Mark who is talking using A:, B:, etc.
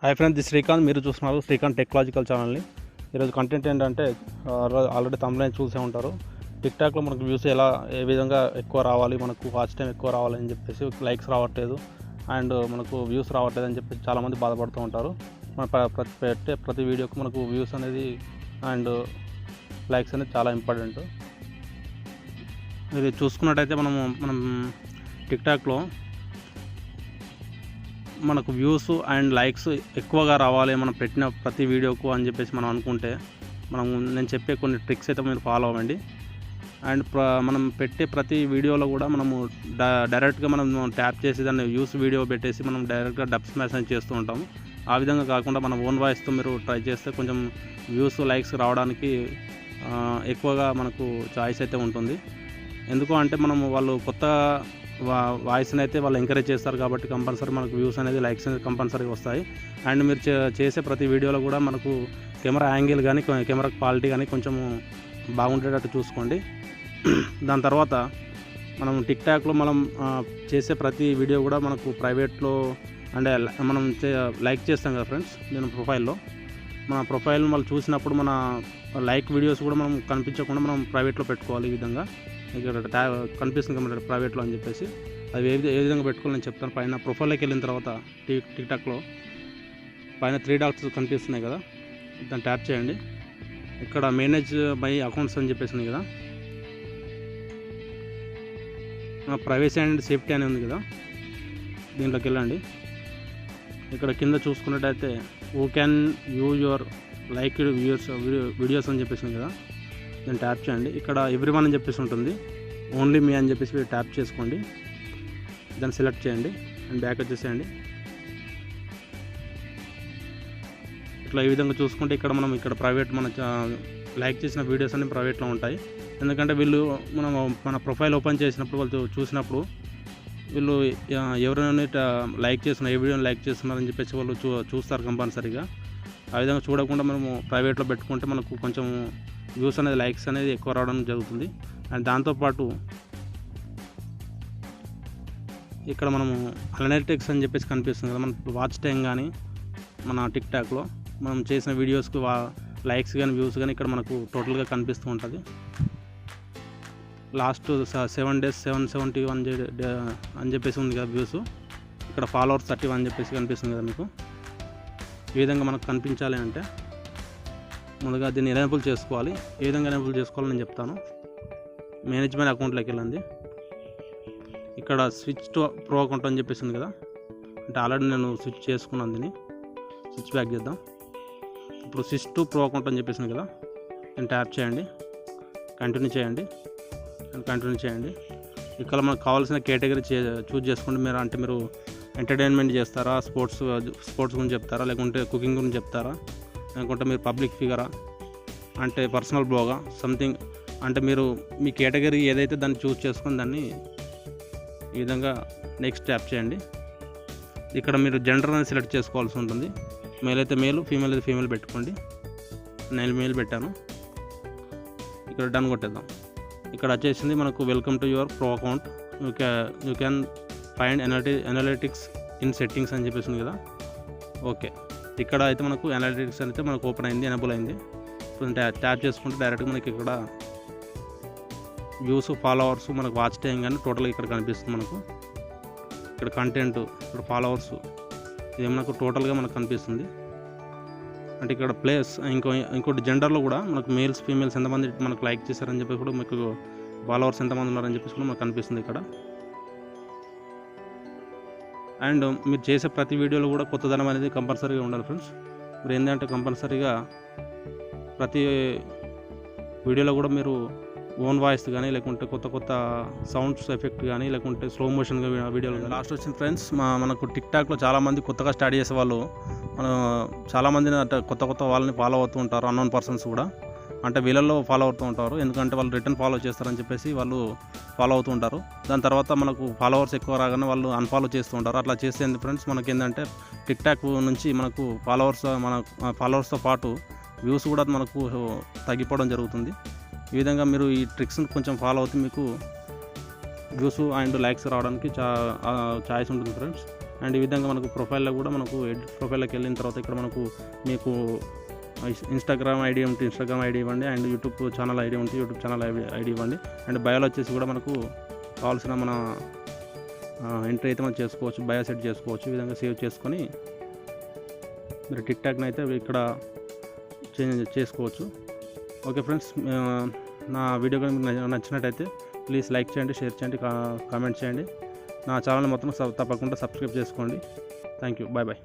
A: Hi friends, the Srikanth. మీరు చూస్తున్నారు శ్రీకాంత్ టెక్లాజికల్ ఛానల్ని. ఈరోజు కంటెంట్ ఏంటంటే ఆల్రెడీ తమిళ చూసే ఉంటారు. టిక్టాక్లో మనకు వ్యూస్ ఏ విధంగా ఎక్కువ రావాలి, మనకు వాచ్ టైం ఎక్కువ రావాలని చెప్పేసి లైక్స్ రావట్లేదు అండ్ మనకు వ్యూస్ రావట్లేదు అని చెప్పేసి చాలామంది బాధపడుతూ ఉంటారు. మన పెట్టే ప్రతి వీడియోకి మనకు వ్యూస్ అనేది అండ్ లైక్స్ అనేది చాలా ఇంపార్టెంట్. ఇది చూసుకున్నట్టయితే మనం టిక్టాక్లో మనకు వ్యూస్ అండ్ లైక్స్ ఎక్కువగా రావాలి మనం పెట్టిన ప్రతి వీడియోకు అని చెప్పేసి మనం అనుకుంటే నేను చెప్పే కొన్ని ట్రిక్స్ అయితే మీరు ఫాలో అవ్వండి. అండ్ మనం పెట్టే ప్రతి వీడియోలో కూడా మనము డైరెక్ట్గా మనం ట్యాప్ చేసి దాన్ని వ్యూస్ వీడియో పెట్టేసి మనం డైరెక్ట్గా డబ్స్ మెసేజ్ చేస్తూ ఉంటాము. ఆ విధంగా కాకుండా మన ఓన్ వాయిస్తో మీరు ట్రై చేస్తే కొంచెం వ్యూస్ లైక్స్ రావడానికి ఎక్కువగా మనకు చాయిస్ అయితే ఉంటుంది. ఎందుకు అంటే వాళ్ళు కొత్త వాయిస్ని అయితే వాళ్ళు ఎంకరేజ్ చేస్తారు కాబట్టి కంపల్సరీ మనకు వ్యూస్ అనేది లైక్స్ అనేది కంపల్సరీగా వస్తాయి. అండ్ మీరు చేసే ప్రతి వీడియోలో కూడా మనకు కెమెరా యాంగిల్ కానీ కెమెరా క్వాలిటీ కానీ కొంచెం బాగుండేటట్టు చూసుకోండి. దాని తర్వాత మనం టిక్టాక్లో మనం చేసే ప్రతి వీడియో కూడా మనకు ప్రైవేట్లో అంటే మనం లైక్ చేస్తాం కదా ఫ్రెండ్స్. నేను మన ప్రొఫైల్ వాళ్ళు చూసినప్పుడు మన లైక్ వీడియోస్ కూడా మనం కనిపించకుండా మనం ప్రైవేట్లో పెట్టుకోవాలి. ఈ విధంగా ఇక్కడ కనిపిస్తుంది కాబట్టి ప్రైవేట్లో అని చెప్పేసి అది ఏ విధంగా పెట్టుకోవాలని నేను చెప్తాను. పైన ప్రొఫైల్లోకి వెళ్ళిన తర్వాత టిక్టాక్లో పైన 3 డాట్స్ కనిపిస్తున్నాయి కదా, దాన్ని ట్యాప్ చేయండి. ఇక్కడ మేనేజ్ మై అకౌంట్స్ అని చెప్పేసింది కదా, ప్రైవసీ అండ్ సేఫ్టీ అని ఉంది కదా, దీంట్లోకి వెళ్ళండి. ఇక్కడ కింద చూసుకున్నట్టయితే who can view your liked videos అని చెప్పేసింది కదా, దాన్ని ట్యాప్ చేయండి. ఇక్కడ ఎవ్రీవన్ అని చెప్పేసి ఉంటుంది, ఓన్లీ మీ అని చెప్పేసి ట్యాప్ చేసుకోండి. దాన్ని సెలెక్ట్ చేయండి అండ్ బ్యాక్ వచ్చేసేయండి. ఇట్లా ఈ విధంగా చూసుకుంటే ఇక్కడ ప్రైవేట్ మన లైక్ చేసిన వీడియోస్ అన్ని ప్రైవేట్లో ఉంటాయి. ఎందుకంటే వీళ్ళు మన ప్రొఫైల్ ఓపెన్ చేసినప్పుడు వాళ్ళు చూసినప్పుడు వీళ్ళు ఎవరైనా లైక్ చేస్తున్నారు, ఏ వీడియోని లైక్ చేస్తున్నారని చెప్పేసి వాళ్ళు చూస్తారు కంపల్సరీగా. ఆ విధంగా చూడకుండా మనము ప్రైవేట్లో పెట్టుకుంటే మనకు కొంచెం వ్యూస్ అనేది లైక్స్ అనేది ఎక్కువ రావడం జరుగుతుంది. అండ్ దాంతోపాటు ఇక్కడ మనము అనలిటిక్స్ అని చెప్పేసి కనిపిస్తుంది కదా, మన వాచ్ టైం కానీ మన టిక్టాక్లో మనం చేసిన వీడియోస్కి లైక్స్ కానీ వ్యూస్ కానీ ఇక్కడ మనకు టోటల్గా కనిపిస్తూ ఉంటుంది. లాస్ట్ 7 days 771 అని చెప్పేసి ఉంది కదా వ్యూస్. ఇక్కడ ఫాలోవర్స్ 31 అని చెప్పేసి కనిపిస్తుంది కదా మీకు. ఈ విధంగా మనకు కనిపించాలి అంటే ముందుగా దీన్ని ఎనేబుల్ చేసుకోవాలి. ఏ విధంగా ఎనేబుల్ చేసుకోవాలని నేను చెప్తాను. మేనేజ్మెంట్ అకౌంట్లోకి వెళ్ళండి. ఇక్కడ స్విచ్ టు ప్రో అకౌంట్ అని చెప్పేసింది కదా, అంటే ఆల్రెడీ నేను స్విచ్ చేసుకున్నాను. దీన్ని స్విచ్ బ్యాక్ చేద్దాం. ఇప్పుడు స్విచ్ టు ప్రో అకౌంట్ అని చెప్పేసింది కదా, నేను ట్యాప్ చేయండి, కంటిన్యూ చేయండి. ఇక్కడ మనకు కావాల్సిన కేటగిరీ చూజ్ చేసుకోండి. మీరు ఎంటర్టైన్మెంట్ చేస్తారా, స్పోర్ట్స్ గురించి చెప్తారా, లేకుంటే కుకింగ్ గురించి చెప్తారా, లేకుంటే మీరు పబ్లిక్ ఫిగరా, అంటే పర్సనల్ బ్లాగా, సంథింగ్ అంటే మీరు మీ కేటగిరీ ఏదైతే దాన్ని చూస్ చేసుకొని దాన్ని ఈ విధంగా నెక్స్ట్ ట్యాప్ చేయండి. ఇక్కడ మీరు జెండర్ అనేది సెలెక్ట్ చేసుకోవాల్సి ఉంటుంది. మేల్ అయితే మేల్, ఫీమేల్ అయితే ఫీమేల్ పెట్టుకోండి. నేను మేల్ పెట్టాను. ఇక్కడ డన్ కొట్టేద్దాం. ఇక్కడ వచ్చేసింది మనకు welcome to your pro account, you can find analytics in settings అని చెప్పేసింది కదా. ఓకే, ఇక్కడ అయితే మనకు అనలిటిక్స్ అయితే మనకు ఓపెన్ అయింది, ఎనేబుల్ అయింది. ఇప్పుడు ట్యాప్ చేసుకుంటే డైరెక్ట్గా మనకి ఇక్కడ వ్యూస్, ఫాలోవర్స్, మనకు వాచ్ టైం కానీ టోటల్గా ఇక్కడ కనిపిస్తుంది. మనకు ఇక్కడ కంటెంట్, ఇక్కడ ఫాలోవర్స్, ఇది మనకు టోటల్గా మనకు కనిపిస్తుంది. అంటే ఇక్కడ ప్లేస్ ఇంకోటి జెండర్లో కూడా మనకు మేల్స్ ఫీమేల్స్ ఎంతమంది మనకు లైక్ చేశారని చెప్పి కూడా మీకు ఫాలోవర్స్ ఎంతమంది ఉన్నారని చెప్పేసి కూడా మనకు కనిపిస్తుంది ఇక్కడ. అండ్ మీరు చేసే ప్రతి వీడియోలో కూడా కొత్తదనం అనేది కంపల్సరీగా ఉండాలి ఫ్రెండ్స్. మీరు ఏంటంటే కంపల్సరీగా ప్రతి వీడియోలో కూడా మీరు ఓన్ వాయిస్ కానీ, లేకుంటే కొత్త సౌండ్స్ ఎఫెక్ట్ కానీ, లేకుంటే స్లో మోషన్గా వీడియోలు కానీ. లాస్ట్ వచ్చింది ఫ్రెండ్స్, మనకు టిక్టాక్లో చాలామంది కొత్తగా స్టార్ట్ చేసే వాళ్ళు చాలామందిని అంటే కొత్త వాళ్ళని ఫాలో అవుతూ ఉంటారు. అన్నోన్ పర్సన్స్ కూడా అంటే వీళ్ళల్లో ఫాలో అవుతూ ఉంటారు. ఎందుకంటే వాళ్ళు రిటర్న్ ఫాలో చేస్తారని చెప్పేసి వాళ్ళు ఫాలో అవుతూ ఉంటారు. దాని తర్వాత మనకు ఫాలోవర్స్ ఎక్కువ రాగానే వాళ్ళు అన్ఫాలో చేస్తూ ఉంటారు. అట్లా చేస్తే ఫ్రెండ్స్ మనకి ఏంటంటే టిక్టాక్ నుంచి మనకు ఫాలోవర్స్తో పాటు వ్యూస్ కూడా మనకు తగ్గిపోవడం జరుగుతుంది. ఈ విధంగా మీరు ఈ ట్రిక్స్ని కొంచెం ఫాలో అవుతే మీకు వ్యూస్ అండ్ లైక్స్ రావడానికి చాయిస్ ఉంటుంది ఫ్రెండ్స్. అండ్ ఈ విధంగా మనకు ప్రొఫైల్లో కూడా మనకు ఎడిట్ ప్రొఫైల్లోకి వెళ్ళిన తర్వాత ఇక్కడ మనకు మీకు ఇన్స్టాగ్రామ్ ఐడి ఉంటే ఇన్స్టాగ్రామ్ ఐడి ఇవ్వండి, అండ్ యూట్యూబ్ ఛానల్ ఐడి ఉంటే యూట్యూబ్ ఛానల్ ఐడి ఇవ్వండి. అండ్ బయోలో వచ్చేసి కూడా మనకు కావాల్సిన మన ఎంట్రీ అయితే మనం చేసుకోవచ్చు, బయో సెట్ చేసుకోవచ్చు. ఈ విధంగా సేవ్ చేసుకొని మీరు టిక్ టాక్ని అయితే ఇక్కడ చేంజ్ చేసుకోవచ్చు. ఓకే ఫ్రెండ్స్, నా వీడియో కానీ మీకు నచ్చినట్టయితే ప్లీజ్ లైక్ చేయండి, షేర్ చేయండి, కామెంట్ చేయండి. నా ఛానల్ మొత్తం తప్పకుండా సబ్స్క్రైబ్ చేసుకోండి. Thank you. Bye bye.